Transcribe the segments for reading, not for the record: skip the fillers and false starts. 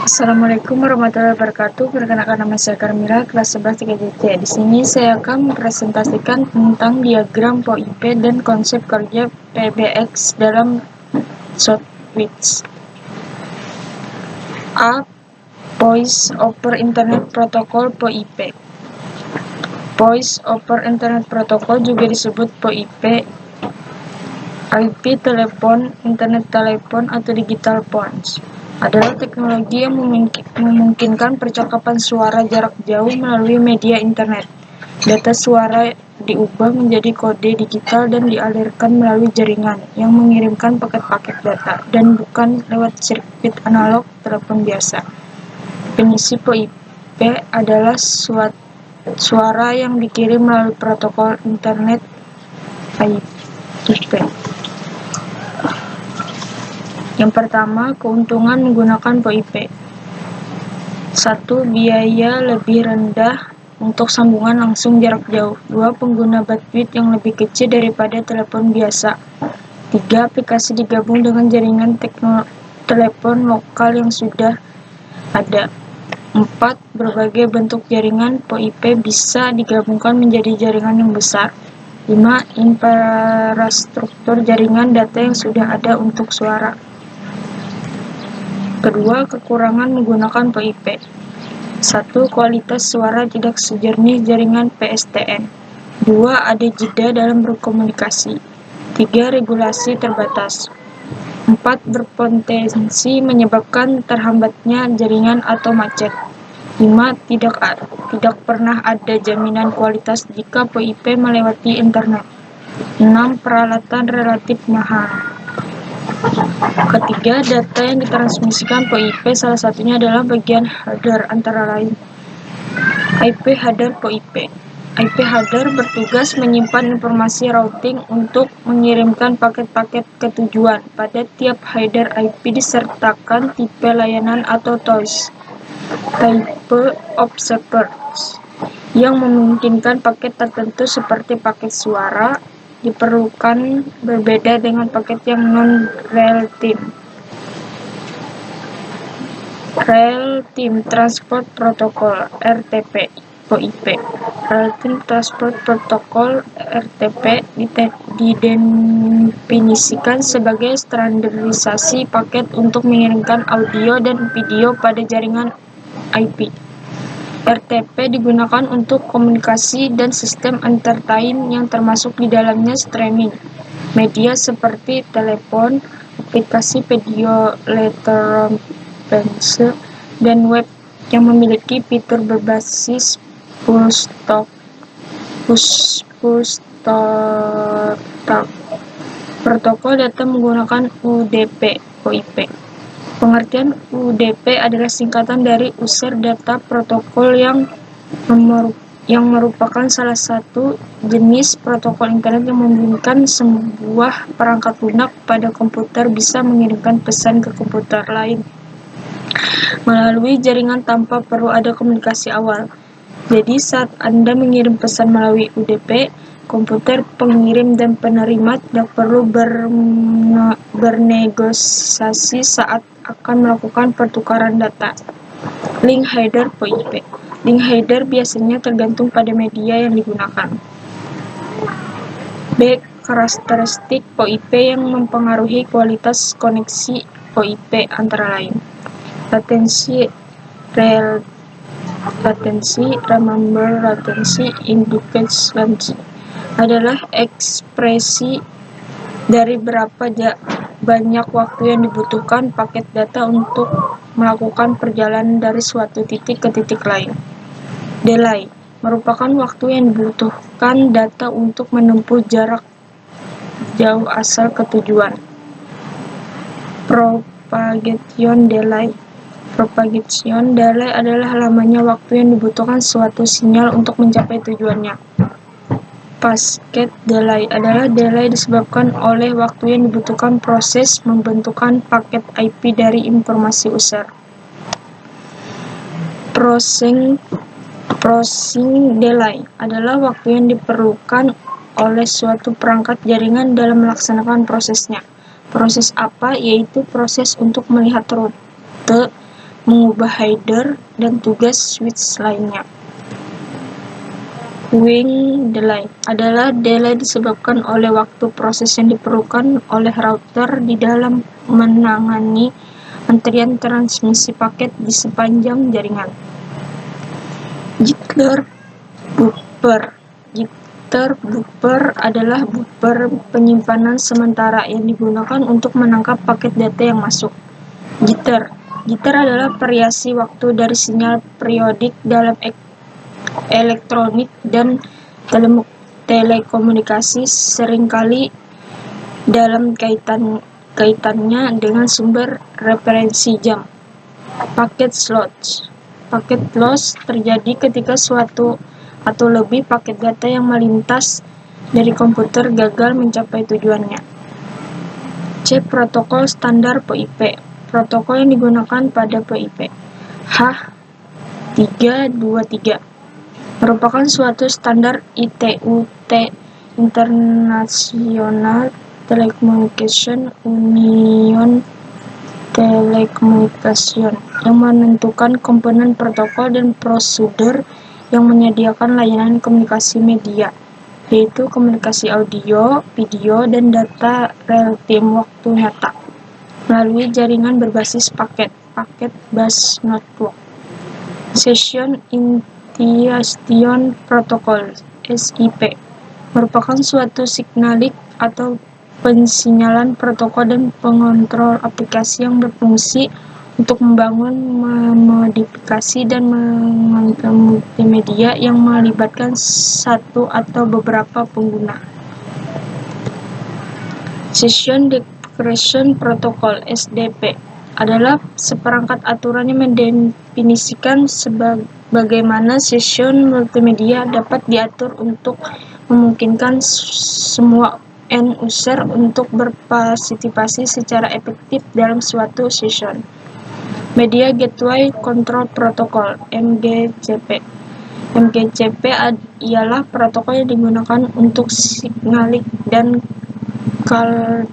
Assalamualaikum warahmatullahi wabarakatuh. Perkenalkan, nama saya Karmila, kelas 11 3JC. Di sini saya akan mempresentasikan tentang diagram POIP dan konsep kerja PBX dalam Shortwave. A. Voice over Internet Protocol POIP. Voice over Internet Protocol juga disebut POIP, IP telepon, internet telepon, atau digital phones, adalah teknologi yang memungkinkan percakapan suara jarak jauh melalui media internet. Data suara diubah menjadi kode digital dan dialirkan melalui jaringan yang mengirimkan paket-paket data, dan bukan lewat sirkuit analog telepon biasa. Definisi POIP adalah suara yang dikirim melalui protokol internet IP. Yang pertama, keuntungan menggunakan POIP. 1. Biaya lebih rendah untuk sambungan langsung jarak jauh. 2. Pengguna bandwidth yang lebih kecil daripada telepon biasa. 3. Aplikasi digabung dengan jaringan telepon lokal yang sudah ada. 4. Berbagai bentuk jaringan POIP bisa digabungkan menjadi jaringan yang besar. 5. Infrastruktur jaringan data yang sudah ada untuk suara. Kedua, kekurangan menggunakan POIP. 1. Kualitas suara tidak sejernih jaringan PSTN. 2. Ada jeda dalam berkomunikasi. 3. Regulasi terbatas. 4. Berpotensi menyebabkan terhambatnya jaringan atau macet. 5. Tidak pernah ada jaminan kualitas jika POIP melewati internet. 6. Peralatan relatif mahal. Ketiga, data yang ditransmisikan POIP salah satunya adalah bagian header, antara lain IP header POIP. IP header bertugas menyimpan informasi routing untuk mengirimkan paket-paket ke tujuan. Pada tiap header IP disertakan tipe layanan atau TOS, type of service, yang memungkinkan paket tertentu seperti paket suara diperlukan berbeda dengan paket yang non-real-time. Real-Time Transport Protocol (RTP) POIP. Real-Time Transport Protocol (RTP) didefinisikan sebagai standarisasi paket untuk mengirimkan audio dan video pada jaringan IP. RTP digunakan untuk komunikasi dan sistem entertain yang termasuk di dalamnya streaming media seperti telepon, aplikasi video conference, dan web yang memiliki fitur berbasis push start. Protokol data menggunakan UDP POIP. Pengertian UDP adalah singkatan dari User Data Protocol yang merupakan salah satu jenis protokol internet yang memungkinkan sebuah perangkat lunak pada komputer bisa mengirimkan pesan ke komputer lain melalui jaringan tanpa perlu ada komunikasi awal. Jadi saat Anda mengirim pesan melalui UDP, komputer pengirim dan penerima tidak perlu bernegosiasi saat akan melakukan pertukaran data. Link header POIP. Link header biasanya tergantung pada media yang digunakan. B. Karakteristik POIP yang mempengaruhi kualitas koneksi POIP antara lain latensi, remember latency, indicates latency adalah ekspresi dari berapa banyak waktu yang dibutuhkan paket data untuk melakukan perjalanan dari suatu titik ke titik lain. Delay merupakan waktu yang dibutuhkan data untuk menempuh jarak jauh asal ke tujuan. Propagation delay adalah lamanya waktu yang dibutuhkan suatu sinyal untuk mencapai tujuannya. Packet delay adalah delay disebabkan oleh waktu yang dibutuhkan proses membentukkan paket IP dari informasi user. Processing delay adalah waktu yang diperlukan oleh suatu perangkat jaringan dalam melaksanakan prosesnya. Proses apa? Yaitu proses untuk melihat rute mengubah header, dan tugas switch lainnya. Wing delay adalah delay disebabkan oleh waktu proses yang diperlukan oleh router di dalam menangani antrian transmisi paket di sepanjang jaringan. Jitter buffer. Jitter buffer adalah buffer penyimpanan sementara yang digunakan untuk menangkap paket data yang masuk. Jitter adalah variasi waktu dari sinyal periodik dalam elektronik dan telekomunikasi, seringkali dalam kaitannya dengan sumber referensi jam. Paket loss terjadi ketika suatu atau lebih paket data yang melintas dari komputer gagal mencapai tujuannya. C. Protokol standar POIP. Protokol yang digunakan pada POIP H323 merupakan suatu standar ITU-T International Telecommunication Union Telecommunication yang menentukan komponen protokol dan prosedur yang menyediakan layanan komunikasi media, yaitu komunikasi audio, video, dan data real-time waktu nyata melalui jaringan berbasis paket bus network. Session Initiation Protocol (SIP) merupakan suatu signalik atau pensinyalan protokol dan pengontrol aplikasi yang berfungsi untuk membangun, memodifikasi, dan mengontrol multimedia yang melibatkan satu atau beberapa pengguna. Session Declaration Protocol (SDP) adalah seperangkat aturan yang mendefinisikan bagaimana session multimedia dapat diatur untuk memungkinkan semua end user untuk berpartisipasi secara efektif dalam suatu session. Media Gateway Control Protocol (MGCP). MGCP ialah protokol yang digunakan untuk signalik dan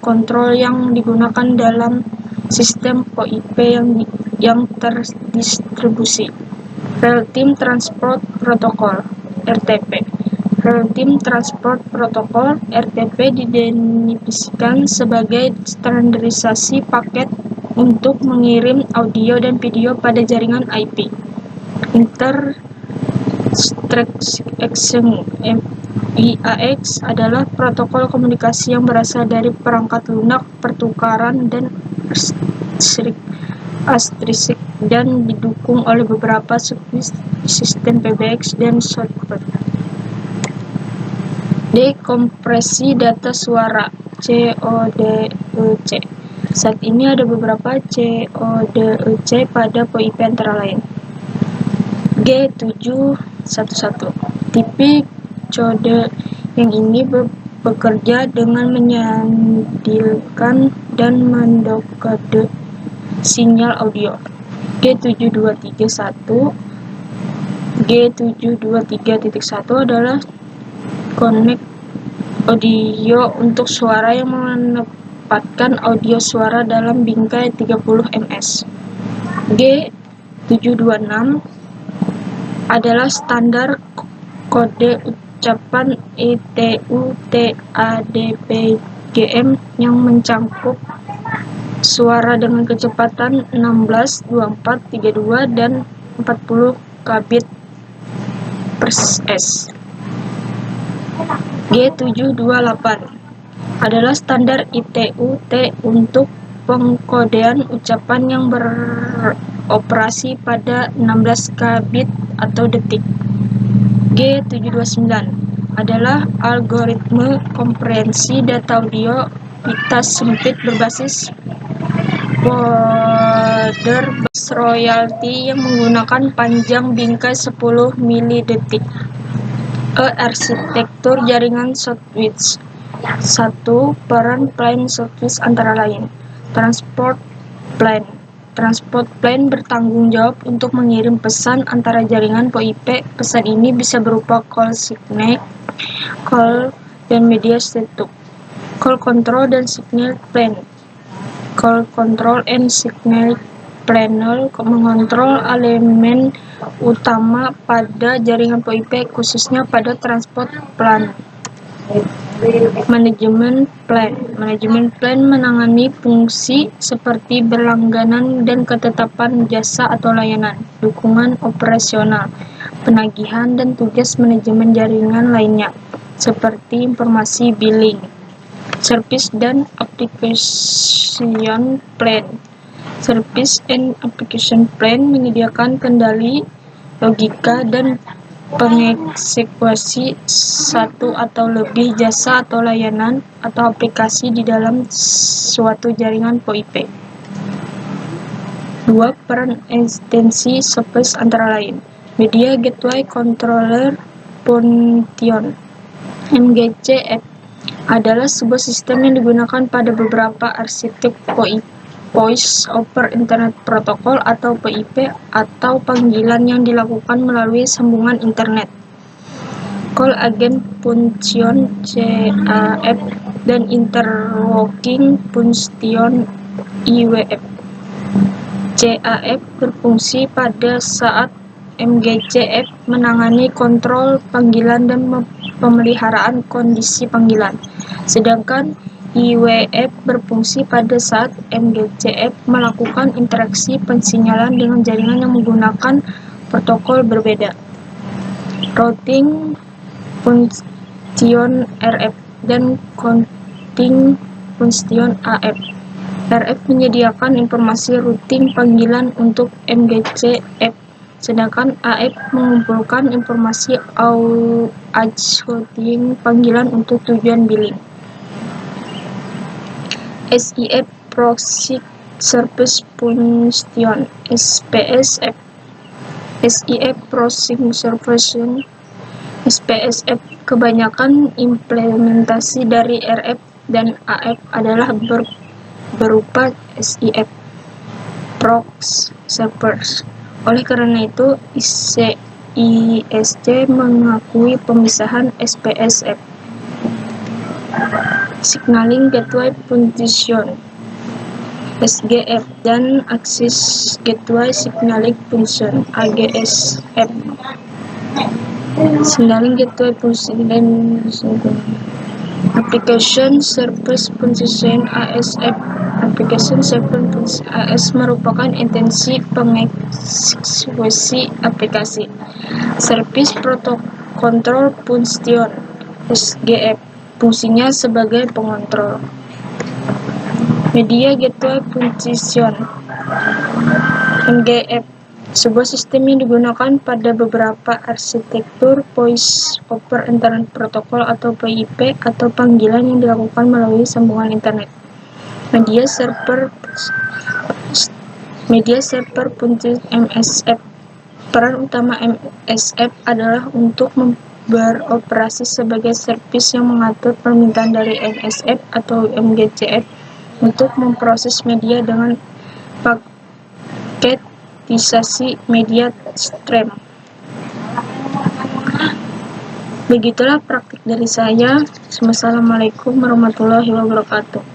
kontrol yang digunakan dalam sistem POIP yang terdistribusi. Real-Time Transport Protocol (RTP). Real-Time Transport Protocol (RTP) didefinisikan sebagai standarisasi paket untuk mengirim audio dan video pada jaringan IP. Inter-Stack IAX adalah protokol komunikasi yang berasal dari perangkat lunak, pertukaran, dan asterisk dan didukung oleh beberapa subsistem PBX dan shortcut. Dekompresi data suara (CODEC). Saat ini ada beberapa CODEC pada POIP antara lain G711. Tipe CODE yang ini bekerja dengan menyandilkan dan mendekode sinyal audio. G7231 G723.1 adalah connect audio untuk suara yang menempatkan audio suara dalam bingkai 30 ms. G726 adalah standar kode ucapan ITU-TADPGM yang mencakup suara dengan kecepatan 16, 24, 32, dan 40 kbit per s. G728 adalah standar ITU-T untuk pengkodean ucapan yang beroperasi pada 16 kbit atau detik. G729 adalah algoritme komprehensi data audio pita sempit berbasis border-based royalty yang menggunakan panjang bingkai 10 milidetik. Arsitektur jaringan switch. 1. Peran plane switch antara lain. Transport plane. Transport plane bertanggung jawab untuk mengirim pesan antara jaringan POIP. Pesan ini bisa berupa call signal, call, dan media setup. Call control dan signal plane. Call control and signal planner mengontrol elemen utama pada jaringan POIP, khususnya pada transport plan. Manajemen plan menangani fungsi seperti berlangganan dan ketetapan jasa atau layanan, dukungan operasional, penagihan, dan tugas manajemen jaringan lainnya, seperti informasi billing. Service dan Application Plan. Service and Application Plan menyediakan kendali, logika, dan pengeksekusi satu atau lebih jasa atau layanan atau aplikasi di dalam suatu jaringan POIP. 2. Peran ekstensi service antara lain. Media Gateway Controller Function (MGCF) adalah sebuah sistem yang digunakan pada beberapa arsitek POIP, Voice over Internet Protocol atau POIP, atau panggilan yang dilakukan melalui sambungan internet. Call Agent Function (CAF) dan Interlocking Function (IWF). CAF berfungsi pada saat MGCF menangani kontrol panggilan dan pemeliharaan kondisi panggilan, sedangkan IWF berfungsi pada saat MGCF melakukan interaksi pensinyalan dengan jaringan yang menggunakan protokol berbeda. Routing Function RF dan Coding Function AF. RF menyediakan informasi routing panggilan untuk MGCF, sedangkan AF mengumpulkan informasi outgoing panggilan untuk tujuan billing. SIF Proxy Service Function (SPSF). SIF Proxy Service (SPSF). Kebanyakan implementasi dari RF dan AF adalah berupa SIF Proxy Servers. Oleh karena itu, ISC mengakui pemisahan SPSF. Signaling Gateway Function (SGF) dan Access Gateway Signaling Function (AGSF). Signaling Gateway Function dan Application Service Function (ASF). Application Service Function (AS) merupakan ekstensi pengeksekusi aplikasi. Service Control Function (SGF) fungsinya sebagai pengontrol. Media Gateway Function (MGF), sebuah sistem yang digunakan pada beberapa arsitektur Voice over Internet Protocol atau POIP, atau panggilan yang dilakukan melalui sambungan internet. Media Server Function MSF. Peran utama MSF adalah untuk beroperasi sebagai servis yang mengatur permintaan dari MSF atau MGCF untuk memproses media dengan paketisasi media stream. Begitulah praktik dari saya. Wassalamualaikum warahmatullahi wabarakatuh.